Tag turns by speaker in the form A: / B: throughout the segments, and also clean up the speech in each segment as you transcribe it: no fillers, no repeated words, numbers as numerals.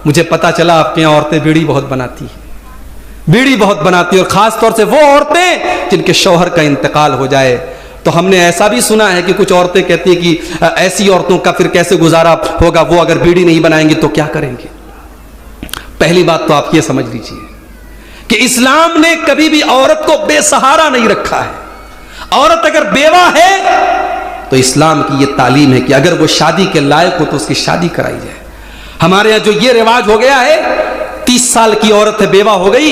A: مجھے پتا چلا آپ کے یہاں عورتیں بیڑی بہت بناتی ہیں، بیڑی بہت بناتی ہیں، اور خاص طور سے وہ عورتیں جن کے شوہر کا انتقال ہو جائے۔ تو ہم نے ایسا بھی سنا ہے کہ کچھ عورتیں کہتی ہیں کہ ایسی عورتوں کا پھر کیسے گزارا ہوگا، وہ اگر بیڑی نہیں بنائیں گی تو کیا کریں گے؟ پہلی بات تو آپ یہ سمجھ لیجئے کہ اسلام نے کبھی بھی عورت کو بے سہارا نہیں رکھا ہے۔ عورت اگر بیوہ ہے تو اسلام کی یہ تعلیم ہے کہ اگر وہ شادی کے لائق ہو تو اس کی شادی کرائی جائے۔ ہمارے یہاں جو یہ رواج ہو گیا ہے، 30 سال کی عورت ہے، بیوہ ہو گئی،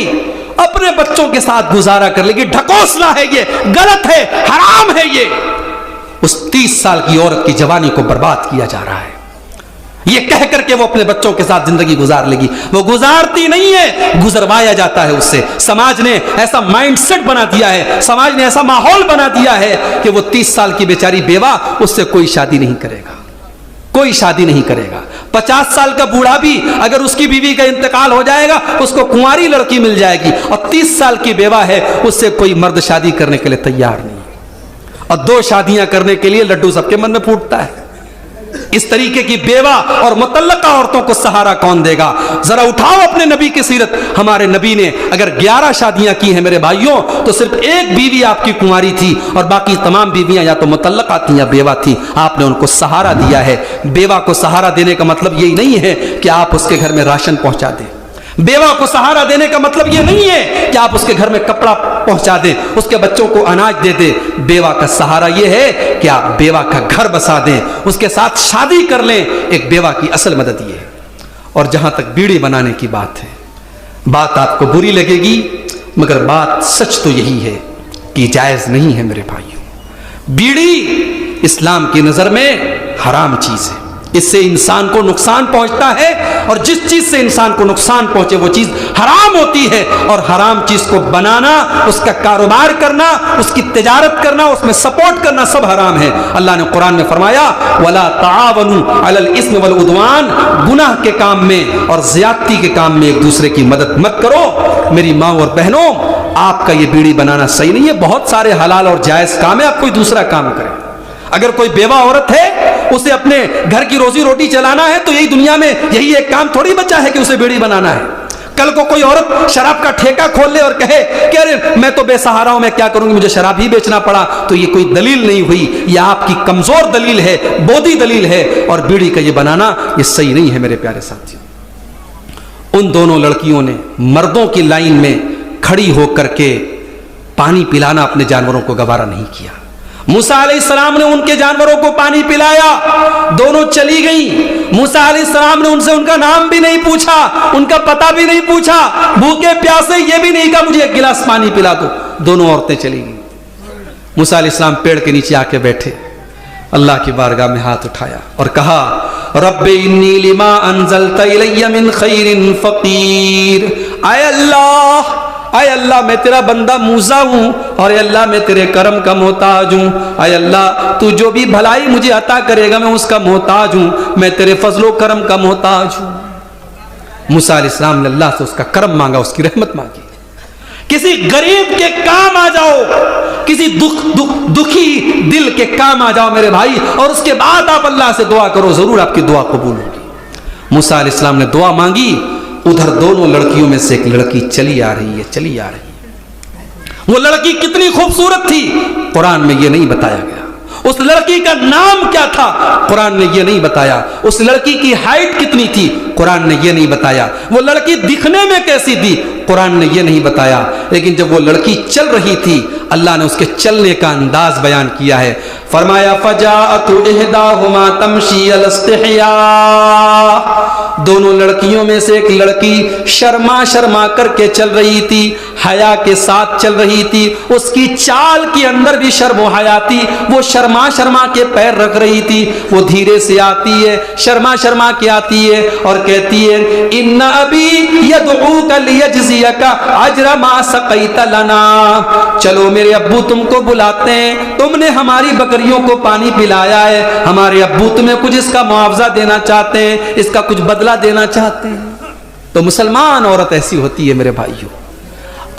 A: اپنے بچوں کے ساتھ گزارا کر لے گی، ڈھکوسلا ہے، یہ غلط ہے، حرام ہے۔ یہ اس 30 سال کی عورت کی جوانی کو برباد کیا جا رہا ہے، یہ کہہ کر کے وہ اپنے بچوں کے ساتھ زندگی گزار لے گی۔ وہ گزارتی نہیں ہے، گزروایا جاتا ہے اس سے۔ سماج نے ایسا مائنڈ سیٹ بنا دیا ہے، سماج نے ایسا ماحول بنا دیا ہے کہ وہ 30 سال کی بیچاری بیوہ، اس سے کوئی شادی نہیں کرے گا، کوئی شادی نہیں کرے گا۔ 50 سال کا بوڑھا بھی اگر اس کی بیوی کا انتقال ہو جائے گا، اس کو کنواری لڑکی مل جائے گی، اور 30 سال کی بیوہ ہے، اس سے کوئی مرد شادی کرنے کے لیے تیار نہیں۔ اور 2 شادیاں کرنے کے لیے لڈو سب کے من میں پھوٹتا ہے۔ اس طریقے کی بیوہ اور مطلقہ عورتوں کو سہارا کون دے گا؟ ذرا اٹھاؤ اپنے نبی کی سیرت۔ ہمارے نبی نے اگر 11 شادیاں کی ہیں میرے بھائیوں، تو صرف 1 بیوی آپ کی کنواری تھی، اور باقی تمام بیویاں یا تو مطلقہ تھیں یا بیوہ تھیں۔ آپ نے ان کو سہارا دیا ہے۔ بیوہ کو سہارا دینے کا مطلب یہی نہیں ہے کہ آپ اس کے گھر میں راشن پہنچا دیں۔ بیوہ کو سہارا دینے کا مطلب یہ نہیں ہے کہ آپ اس کے گھر میں کپڑا پہنچا دیں، اس کے بچوں کو اناج دے دیں۔ بیوہ کا سہارا یہ ہے کہ آپ بیوہ کا گھر بسا دیں، اس کے ساتھ شادی کر لیں۔ ایک بیوہ کی اصل مدد یہ ہے۔ اور جہاں تک بیڑی بنانے کی بات ہے، بات آپ کو بری لگے گی، مگر بات سچ تو یہی ہے کہ جائز نہیں ہے میرے بھائیوں۔ بیڑی اسلام کی نظر میں حرام چیز ہے، اس سے انسان کو نقصان پہنچتا ہے، اور جس چیز سے انسان کو نقصان پہنچے وہ چیز حرام ہوتی ہے۔ اور حرام چیز کو بنانا، اس کا کاروبار کرنا، اس کی تجارت کرنا، اس میں سپورٹ کرنا، سب حرام ہے۔ اللہ نے قرآن میں فرمایا وَلَا تَعَاوَنُوا عَلَى الْإِثْمِ وَالْعُدْوَانِ، گناہ کے کام میں اور زیادتی کے کام میں ایک دوسرے کی مدد مت کرو۔ میری ماں اور بہنوں، آپ کا یہ بیڑی بنانا صحیح نہیں ہے۔ بہت سارے حلال اور جائز کام ہے، آپ کوئی دوسرا کام کریں۔ اگر کوئی بیوہ عورت ہے، اسے اپنے گھر کی روزی روٹی چلانا ہے، تو یہی دنیا میں یہی ایک کام تھوڑی بچا ہے کہ اسے بیڑی بنانا ہے۔ کل کو کوئی عورت شراب کا ٹھیکہ کھول لے اور کہے کہ ارے میں تو بے سہارا ہوں، میں کیا کروں گی، مجھے شراب ہی بیچنا پڑا، تو یہ کوئی دلیل نہیں ہوئی، یہ آپ کی کمزور دلیل ہے، بودی دلیل ہے۔ اور بیڑی کا یہ بنانا یہ صحیح نہیں ہے میرے پیارے ساتھیوں۔ ان دونوں لڑکیوں نے مردوں کی لائن میں کھڑی ہو کر کے پانی پلانا اپنے جانوروں کو گوارا نہیں کیا۔ موسیٰ علیہ السلام نے ان کے جانوروں کو پانی پلایا، دونوں چلی گئیں۔ موسیٰ علیہ السلام نے ان سے ان کا نام بھی نہیں پوچھا، ان کا پتہ بھی نہیں پوچھا، بھوکے پیاسے یہ بھی نہیں کہا مجھے 1 گلاس پانی پلا دو۔ دونوں عورتیں چلی گئیں۔ موسیٰ علیہ السلام پیڑ کے نیچے آ کے بیٹھے، اللہ کی بارگاہ میں ہاتھ اٹھایا اور کہا رب انی لما انزلت الی من خیر فقیر۔ اے اللہ میں تیرا بندہ موسیٰ ہوں، اور اے اللہ میں تیرے کرم کا محتاج ہوں۔ اے اللہ تو جو بھی بھلائی مجھے عطا کرے گا میں اس کا محتاج ہوں، میں تیرے فضل و کرم کا محتاج ہوں۔ موسیٰ علیہ السلام نے اللہ سے اس کا کرم مانگا، اس کی رحمت مانگی۔ کسی غریب کے کام آ جاؤ، کسی دکھی دل کے کام آ جاؤ میرے بھائی، اور اس کے بعد آپ اللہ سے دعا کرو، ضرور آپ کی دعا قبول ہوگی۔ موسیٰ علیہ السلام نے دعا مانگی، ادھر دونوں لڑکیوں میں سے ایک لڑکی چلی آ رہی ہے۔ وہ لڑکی کتنی خوبصورت تھی قرآن میں یہ نہیں بتایا گیا۔ اس لڑکی کا نام کیا تھا قرآن نے یہ نہیں بتایا۔ اس لڑکی کی ہائٹ کتنی تھی قرآن نے یہ نہیں بتایا۔ وہ لڑکی دکھنے میں کیسی تھی قرآن نے یہ نہیں بتایا۔ لیکن جب وہ لڑکی چل رہی تھی اللہ نے اس کے چلنے کا انداز بیان کیا ہے، فرمایا فجاءت احداہما تمشی علی استحیاء، دونوں لڑکیوں میں سے ایک لڑکی شرما شرما کر کے چل رہی تھی، حیا کے ساتھ چل رہی تھی، اس کی چال کے اندر بھی شرم و حیا تھی، وہ شرما شرما کے پیر رکھ رہی تھی، وہ دھیرے سے آتی ہے، شرما شرما کے آتی ہے اور کہتی ہے ان ابی یدعوک لیجزیک اجر ما سقیت لنا، چلو میرے ابو تم کو بلاتے ہیں، تم نے ہماری بکریوں کو پانی پلایا ہے، ہمارے ابو تمہیں کچھ اس کا معاوضہ دینا چاہتے ہیں، اس کا کچھ بدلہ دینا چاہتے ہیں۔ تو مسلمان عورت ایسی ہوتی ہے میرے بھائیوں۔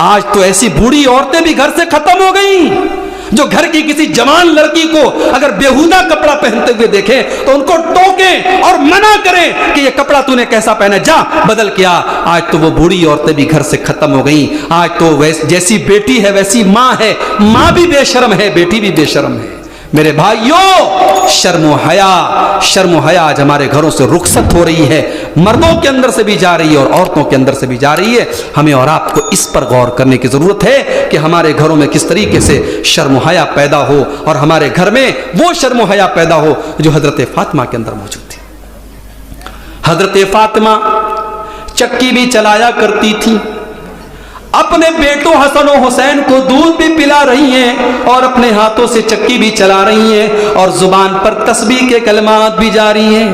A: آج تو ایسی بوڑھی عورتیں بھی گھر سے ختم ہو گئیں، جو گھر کی کسی جوان لڑکی کو اگر بیہودہ کپڑا پہنتے ہوئے دیکھیں تو ان کو ٹوکیں اور منع کریں کہ یہ کپڑا تو نے کیسا پہنا، جا بدل کیا۔ آج تو وہ بوڑھی عورتیں بھی گھر سے ختم ہو گئیں، آج تو جیسی بیٹی ہے ویسی ماں ہے، ماں بھی بے شرم ہے، بیٹی بھی بے شرم ہے۔ میرے بھائیوں، شرم و حیا آج ہمارے گھروں سے رخصت ہو رہی ہے، مردوں کے اندر سے بھی جا رہی ہے اور عورتوں کے اندر سے بھی جا رہی ہے۔ ہمیں اور آپ کو اس پر غور کرنے کی ضرورت ہے کہ ہمارے گھروں میں کس طریقے سے شرم و حیا پیدا ہو اور ہمارے گھر میں وہ شرم و حیا پیدا ہو جو حضرت فاطمہ کے اندر موجود تھی۔ حضرت فاطمہ چکی بھی چلایا کرتی تھی، اپنے بیٹوں حسن و حسین کو دودھ بھی پلا رہی ہیں اور اپنے ہاتھوں سے چکی بھی چلا رہی ہیں اور زبان پر تسبیح کے کلمات بھی جاری ہیں۔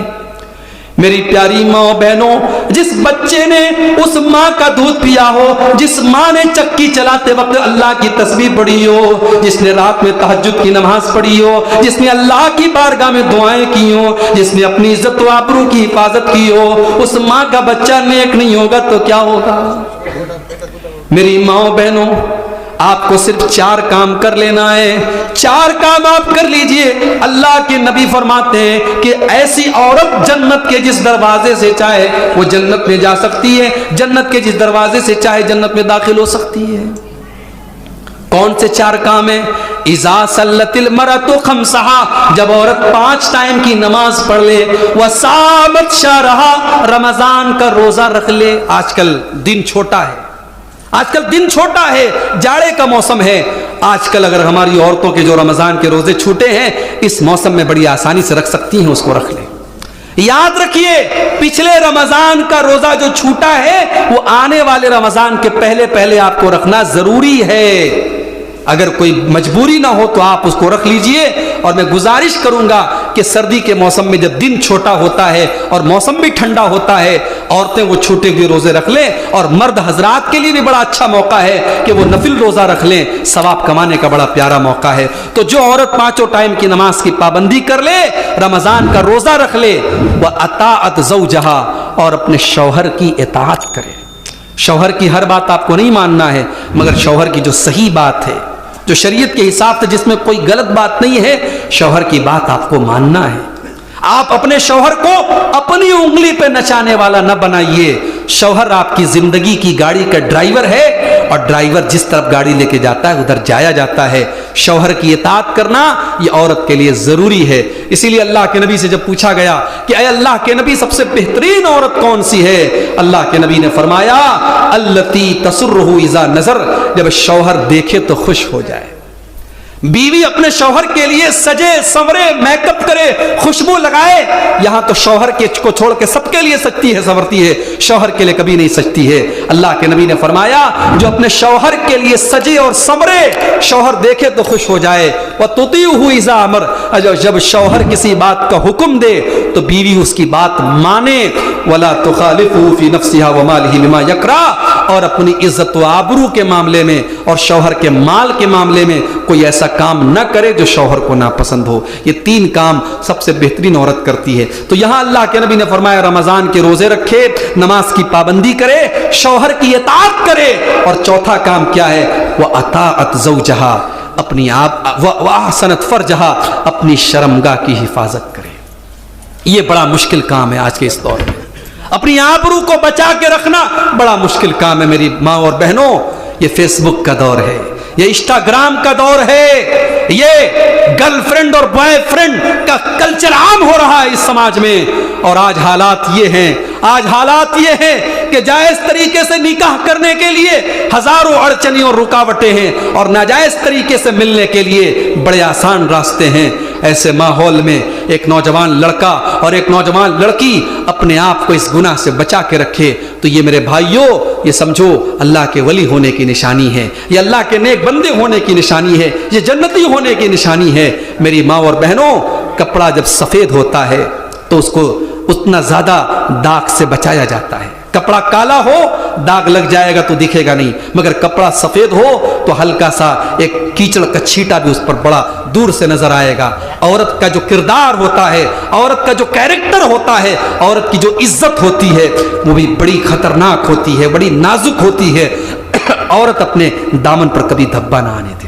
A: میری پیاری ماں بہنوں، جس بچے نے اس ماں کا دودھ پیا ہو، جس ماں نے چکی چلاتے وقت اللہ کی تسبیح پڑھی ہو، جس نے رات میں تہجد کی نماز پڑھی ہو، جس نے اللہ کی بارگاہ میں دعائیں کی ہو، جس نے اپنی عزت و آبرو کی حفاظت کی ہو، اس ماں کا بچہ نیک نہیں ہوگا تو کیا ہوگا؟ میری ماں بہنوں، آپ کو صرف 4 کام کر لینا ہے، 4 کام آپ کر لیجئے۔ اللہ کے نبی فرماتے ہیں کہ ایسی عورت جنت کے جس دروازے سے چاہے وہ جنت میں جا سکتی ہے، جنت کے جس دروازے سے چاہے جنت میں داخل ہو سکتی ہے۔ کون سے 4 کام ہیں؟ اذا صلت المرأۃ خمسہا، جب عورت 5 ٹائم کی نماز پڑھ لے، وصامت شہرہا، رمضان کا روزہ رکھ لے۔ آج کل دن چھوٹا ہے، آج کل دن چھوٹا ہے، جاڑے کا موسم ہے۔ آج کل اگر ہماری عورتوں کے جو رمضان کے روزے چھوٹے ہیں، اس موسم میں بڑی آسانی سے رکھ سکتی ہیں، اس کو رکھ لیں۔ یاد رکھیے، پچھلے رمضان کا روزہ جو چھوٹا ہے وہ آنے والے رمضان کے پہلے آپ کو رکھنا ضروری ہے۔ اگر کوئی مجبوری نہ ہو تو آپ اس کو رکھ لیجئے۔ اور میں گزارش کروں گا کہ سردی کے موسم میں جب دن چھوٹا ہوتا ہے اور موسم بھی ٹھنڈا ہوتا ہے، عورتیں وہ چھوٹے ہوئے روزے رکھ لیں، اور مرد حضرات کے لیے بھی بڑا اچھا موقع ہے کہ وہ نفل روزہ رکھ لیں، ثواب کمانے کا بڑا پیارا موقع ہے۔ تو جو عورت 5 ٹائم کی نماز کی پابندی کر لے، رمضان کا روزہ رکھ لے، وہ اطاعت زوجہا، اور اپنے شوہر کی اطاعت کرے۔ شوہر کی ہر بات آپ کو نہیں ماننا ہے، مگر شوہر کی جو صحیح بات ہے، جو شریعت کے حساب سے جس میں کوئی غلط بات نہیں ہے، شوہر کی بات آپ کو ماننا ہے۔ آپ اپنے شوہر کو اپنی انگلی پہ نچانے والا نہ بنائیے۔ شوہر آپ کی زندگی کی گاڑی کا ڈرائیور ہے، اور ڈرائیور جس طرف گاڑی لے کے جاتا ہے ادھر جایا جاتا ہے۔ شوہر کی اطاعت کرنا یہ عورت کے لیے ضروری ہے۔ اسی لیے اللہ کے نبی سے جب پوچھا گیا کہ اے اللہ کے نبی سب سے بہترین عورت کون سی ہے، اللہ کے نبی نے فرمایا التی تسرہ اذا نظر، جب شوہر دیکھے تو خوش ہو جائے۔ بیوی اپنے شوہر کے لیے سجے سورے، میک اپ کرے، خوشبو لگائے، یہاں تو شوہر کو چھوڑ کے سب کے لیے سجتی ہے، سنورتی ہے، شوہر کے لیے کبھی نہیں سجتی ہے۔ اللہ کے نبی نے فرمایا جو اپنے شوہر کے لیے سجے اور سنورے، شوہر دیکھے تو خوش ہو جائے، وَتُطِيعُهُ إِذَا أَمَرَ، جب شوہر کسی بات کا حکم دے تو بیوی اس کی بات مانے، وَلَا تُخَالِفُهُ فِي نَفْسِهَا وَمَالِهِ مِمَا يَكْرَهُ، اور اپنی عزت و آبرو کے معاملے میں اور شوہر کے مال کے معاملے میں کوئی ایسا کام نہ کرے جو شوہر کو ناپسند ہو۔ یہ 3 کام سب سے بہترین عورت کرتی ہے۔ تو یہاں اللہ کے نبی نے فرمایا رمضان کے روزے رکھے، نماز کی پابندی کرے، شوہر کی اطاعت کرے، اور چوتھا کام کیا ہے؟ وہ اطاعت زوجہا، اپنی وَأَحْسَنَتْ فَرْجَهَا، اپنی شرمگاہ کی حفاظت کرے۔ یہ بڑا مشکل کام ہے آج کے اس دور میں، اپنی آبرو کو بچا کے رکھنا بڑا مشکل کام ہے۔ میری ماں اور بہنوں، یہ فیس بک کا دور ہے، یہ انسٹاگرام کا دور ہے، یہ گرل فرینڈ اور بوائے فرینڈ کا کلچر عام ہو رہا ہے اس سماج میں۔ اور آج حالات یہ ہیں کہ جائز طریقے سے نکاح کرنے کے لیے ہزاروں اڑچنیں اور رکاوٹیں ہیں، اور ناجائز طریقے سے ملنے کے لیے بڑے آسان راستے ہیں۔ ایسے ماحول میں ایک نوجوان لڑکا اور ایک نوجوان لڑکی اپنے آپ کو اس گناہ سے بچا کے رکھے تو یہ میرے بھائیوں، یہ سمجھو اللہ کے ولی ہونے کی نشانی ہے، یہ اللہ کے نیک بندے ہونے کی نشانی ہے، یہ جنتی ہونے کی نشانی ہے۔ میری ماں اور بہنوں، کپڑا جب سفید ہوتا ہے تو اس کو اتنا زیادہ داغ سے بچایا جاتا ہے۔ کپڑا کالا ہو داغ لگ جائے گا تو دکھے گا نہیں، مگر کپڑا سفید ہو تو ہلکا سا ایک کیچڑ کا چھیٹا بھی اس پر بڑا دور سے نظر آئے گا۔ عورت کا جو کردار ہوتا ہے، عورت کا جو کیریکٹر ہوتا ہے، عورت کی جو عزت ہوتی ہے وہ بھی بڑی خطرناک ہوتی ہے، بڑی نازک ہوتی ہے۔ عورت اپنے دامن پر کبھی دھبا نہ آنے دے۔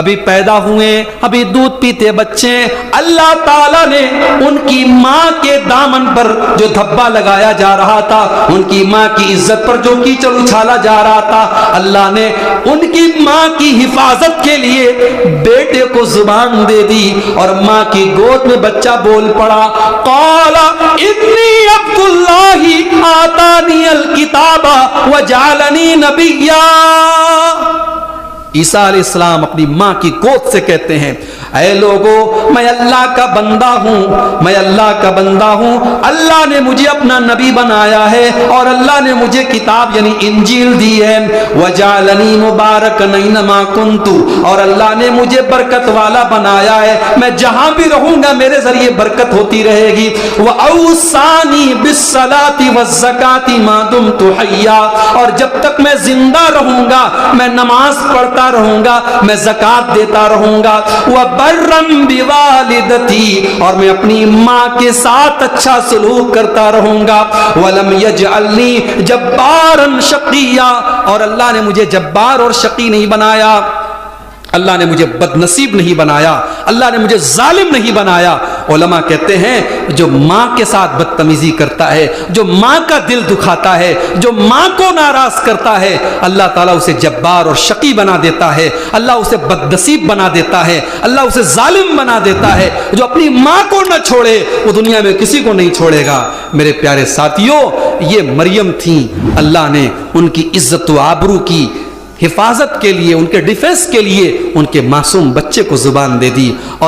A: ابھی پیدا ہوئے، ابھی دودھ پیتے بچے، اللہ تعالیٰ نے ان کی ماں کے دامن پر جو دھبا لگایا جا رہا تھا، ان کی ماں کی عزت پر جو کیچڑ اچھالا جا رہا تھا، اللہ نے ان کی ماں کی حفاظت کے لیے بیٹے کو زبان دے دی اور ماں کی گود میں بچہ بول پڑا، قال انی عبد اللہ آتانی الکتاب وجعلنی نبیا۔ عیسیٰ علیہ السلام اپنی ماں کی گود سے کہتے ہیں، اے لوگو میں اللہ کا بندہ ہوں، میں اللہ کا بندہ ہوں، اللہ نے مجھے اپنا نبی بنایا ہے اور اللہ نے مجھے کتاب یعنی انجیل دی ہے، وجعلنی مبارکا اینما کنت، اور اللہ نے مجھے برکت والا بنایا ہے، میں جہاں بھی رہوں گا میرے ذریعے برکت ہوتی رہے گی، وَأَوْصَانِي بِالصَّلَاةِ وَالزَّكَاةِ مَا دُمْتُ حَيًّا، اور جب تک میں زندہ رہوں گا میں نماز پڑھتا رہوں گا، میں زکوٰۃ دیتا رہوں گا، وَبَرًّا بِوَالِدَتِي، اور میں اپنی ماں کے ساتھ اچھا سلوک کرتا رہوں گا، وَلَمْ يَجْعَلْنِي جَبَّارًا شَقِيًّا، اور اللہ نے مجھے جبار اور شقی نہیں بنایا، اللہ نے مجھے بد نصیب نہیں بنایا، اللہ نے مجھے ظالم نہیں بنایا۔ علماء کہتے ہیں جو ماں کے ساتھ بدتمیزی کرتا ہے، جو ماں کا دل دکھاتا ہے، جو ماں کو ناراض کرتا ہے، اللہ تعالیٰ اسے جبار اور شقی بنا دیتا ہے، اللہ اسے بد نصیب بنا دیتا ہے، اللہ اسے ظالم بنا دیتا ہے۔ جو اپنی ماں کو نہ چھوڑے وہ دنیا میں کسی کو نہیں چھوڑے گا۔ میرے پیارے ساتھیوں، یہ مریم تھیں، اللہ نے ان کی عزت و آبرو کی حفاظت کے لیے، ان کے ڈیفنس کے لیے ان کے معصوم بچے کو زبان دے دی، اور